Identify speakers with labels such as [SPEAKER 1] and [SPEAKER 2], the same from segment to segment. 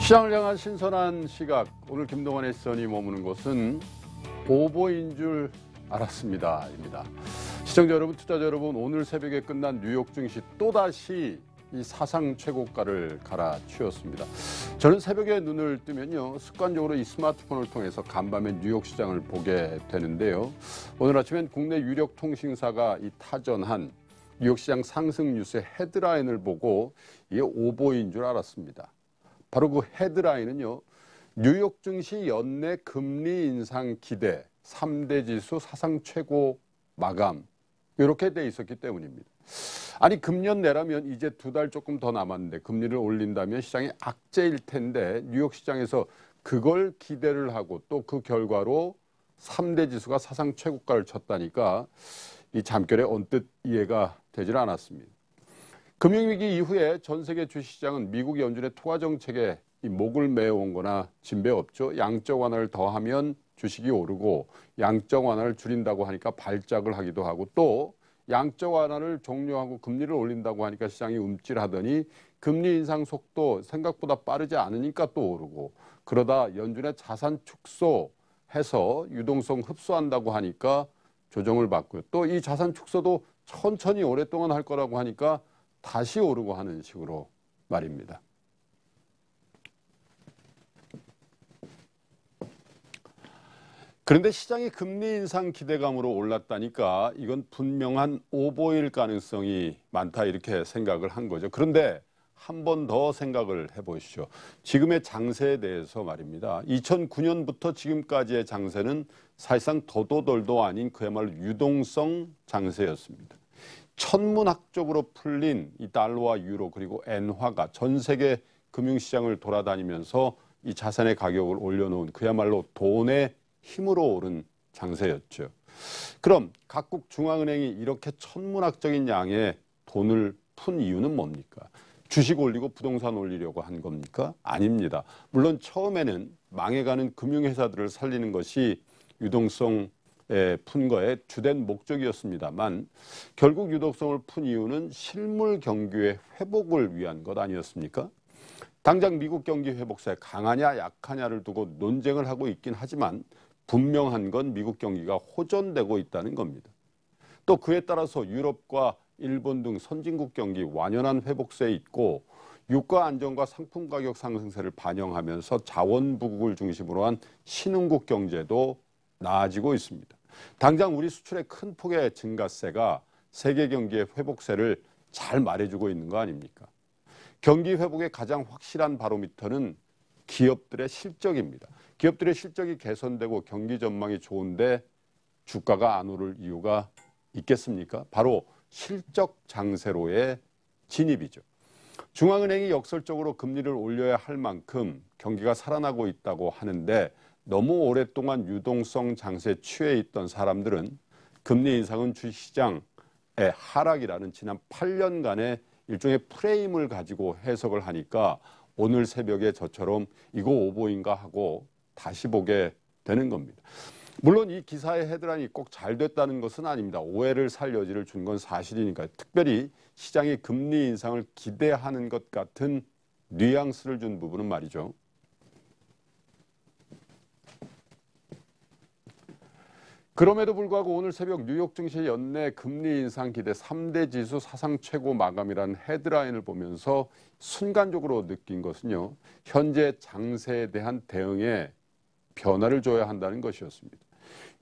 [SPEAKER 1] 시장을 향한 신선한 시각. 오늘 김동완의 시선이 머무는 곳은 오보인 줄 알았습니다. 입니다. 시청자 여러분, 투자자 여러분, 오늘 새벽에 끝난 뉴욕 증시 또다시 이 사상 최고가를 갈아치웠습니다. 저는 새벽에 눈을 뜨면요, 습관적으로 이 스마트폰을 통해서 간밤에 뉴욕 시장을 보게 되는데요. 오늘 아침엔 국내 유력 통신사가 이 타전한 뉴욕 시장 상승 뉴스의 헤드라인을 보고 이게 오보인 줄 알았습니다. 바로 그 헤드라인은요, 뉴욕 증시 연내 금리 인상 기대 3대 지수 사상 최고 마감, 이렇게 돼 있었기 때문입니다. 아니, 금년 내라면 이제 2달 조금 더 남았는데 금리를 올린다면 시장이 악재일 텐데 뉴욕 시장에서 그걸 기대를 하고 또 그 결과로 3대 지수가 사상 최고가를 쳤다니까 이 잠결에 언뜻 이해가 되질 않았습니다. 금융위기 이후에 전 세계 주식시장은 미국 연준의 투하 정책에 이 목을 메어온 거나 진배 없죠. 양적 완화를 더하면 주식이 오르고 양적 완화를 줄인다고 하니까 발작을 하기도 하고, 또 양적 완화를 종료하고 금리를 올린다고 하니까 시장이 움찔하더니 금리 인상 속도 생각보다 빠르지 않으니까 또 오르고, 그러다 연준의 자산 축소해서 유동성 흡수한다고 하니까 조정을 받고요. 또 이 자산 축소도 천천히 오랫동안 할 거라고 하니까 다시 오르고 하는 식으로 말입니다. 그런데 시장이 금리 인상 기대감으로 올랐다니까 이건 분명한 오보일 가능성이 많다, 이렇게 생각을 한 거죠. 그런데 한 번 더 생각을 해보시죠. 지금의 장세에 대해서 말입니다. 2009년부터 지금까지의 장세는 사실상 더도덜도 아닌 그야말로 유동성 장세였습니다. 천문학적으로 풀린 이 달러와 유로 그리고 엔화가 전 세계 금융시장을 돌아다니면서 이 자산의 가격을 올려놓은 그야말로 돈의 힘으로 오른 장세였죠. 그럼 각국 중앙은행이 이렇게 천문학적인 양의 돈을 푼 이유는 뭡니까? 주식 올리고 부동산 올리려고 한 겁니까? 아닙니다. 물론 처음에는 망해가는 금융회사들을 살리는 것이 유동성 푼 거의 주된 목적이었습니다만, 결국 유동성을 푼 이유는 실물 경기의 회복을 위한 것 아니었습니까? 당장 미국 경기 회복세 강하냐 약하냐를 두고 논쟁을 하고 있긴 하지만 분명한 건 미국 경기가 호전되고 있다는 겁니다. 또 그에 따라서 유럽과 일본 등 선진국 경기 완연한 회복세에 있고, 유가 안정과 상품 가격 상승세를 반영하면서 자원 부국을 중심으로 한 신흥국 경제도 나아지고 있습니다. 당장 우리 수출의 큰 폭의 증가세가 세계 경기의 회복세를 잘 말해주고 있는 거 아닙니까? 경기 회복의 가장 확실한 바로미터는 기업들의 실적입니다. 기업들의 실적이 개선되고 경기 전망이 좋은데 주가가 안 오를 이유가 있겠습니까? 바로 실적 장세로의 진입이죠. 중앙은행이 역설적으로 금리를 올려야 할 만큼 경기가 살아나고 있다고 하는데, 너무 오랫동안 유동성 장세에 취해 있던 사람들은 금리 인상은 주식시장의 하락이라는 지난 8년간의 일종의 프레임을 가지고 해석을 하니까 오늘 새벽에 저처럼 이거 오보인가 하고 다시 보게 되는 겁니다. 물론 이 기사의 헤드라인이 꼭 잘 됐다는 것은 아닙니다. 오해를 살 여지를 준 건 사실이니까요. 특별히 시장이 금리 인상을 기대하는 것 같은 뉘앙스를 준 부분은 말이죠. 그럼에도 불구하고 오늘 새벽 뉴욕 증시 연내 금리 인상 기대 3대 지수 사상 최고 마감이라는 헤드라인을 보면서 순간적으로 느낀 것은요, 현재 장세에 대한 대응에 변화를 줘야 한다는 것이었습니다.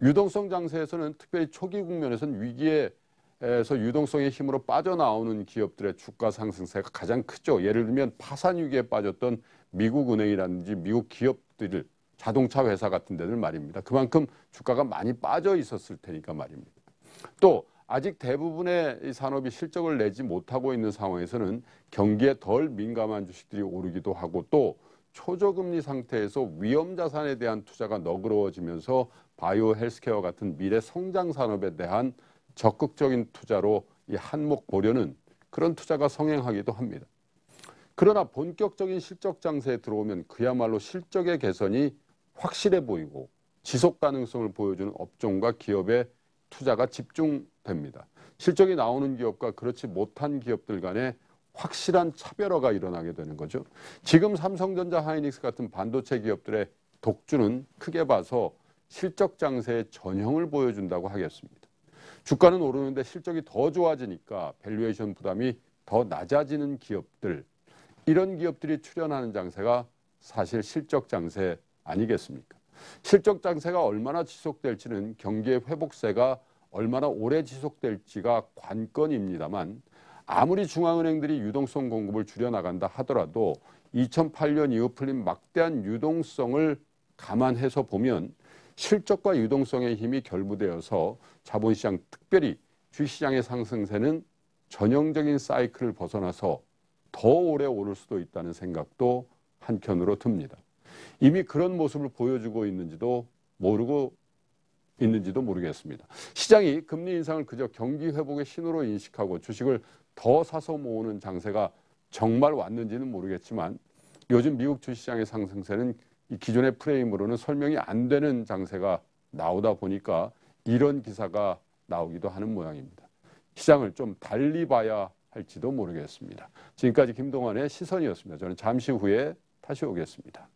[SPEAKER 1] 유동성 장세에서는 특별히 초기 국면에서는 위기에서 유동성의 힘으로 빠져나오는 기업들의 주가 상승세가 가장 크죠. 예를 들면 파산 위기에 빠졌던 미국 은행이라든지 미국 기업들, 자동차 회사 같은 데들 말입니다. 그만큼 주가가 많이 빠져 있었을 테니까 말입니다. 또 아직 대부분의 이 산업이 실적을 내지 못하고 있는 상황에서는 경기에 덜 민감한 주식들이 오르기도 하고, 또 초저금리 상태에서 위험 자산에 대한 투자가 너그러워지면서 바이오 헬스케어 같은 미래 성장 산업에 대한 적극적인 투자로 이 한몫 보려는 그런 투자가 성행하기도 합니다. 그러나 본격적인 실적 장세에 들어오면 그야말로 실적의 개선이 확실해 보이고 지속 가능성을 보여주는 업종과 기업의 투자가 집중됩니다. 실적이 나오는 기업과 그렇지 못한 기업들 간의 확실한 차별화가 일어나게 되는 거죠. 지금 삼성전자, 하이닉스 같은 반도체 기업들의 독주는 크게 봐서 실적 장세의 전형을 보여준다고 하겠습니다. 주가는 오르는데 실적이 더 좋아지니까 밸류에이션 부담이 더 낮아지는 기업들, 이런 기업들이 출현하는 장세가 사실 실적 장세 아니겠습니까? 실적 장세가 얼마나 지속될지는 경기의 회복세가 얼마나 오래 지속될지가 관건입니다만, 아무리 중앙은행들이 유동성 공급을 줄여나간다 하더라도 2008년 이후 풀린 막대한 유동성을 감안해서 보면 실적과 유동성의 힘이 결부되어서 자본시장, 특별히 주식시장의 상승세는 전형적인 사이클을 벗어나서 더 오래 오를 수도 있다는 생각도 한켠으로 듭니다. 이미 그런 모습을 보여주고 있는지도 모르겠습니다. 시장이 금리 인상을 그저 경기 회복의 신호로 인식하고 주식을 더 사서 모으는 장세가 정말 왔는지는 모르겠지만, 요즘 미국 주식시장의 상승세는 이 기존의 프레임으로는 설명이 안 되는 장세가 나오다 보니까 이런 기사가 나오기도 하는 모양입니다. 시장을 좀 달리 봐야 할지도 모르겠습니다. 지금까지 김동완의 시선이었습니다. 저는 잠시 후에 다시 오겠습니다.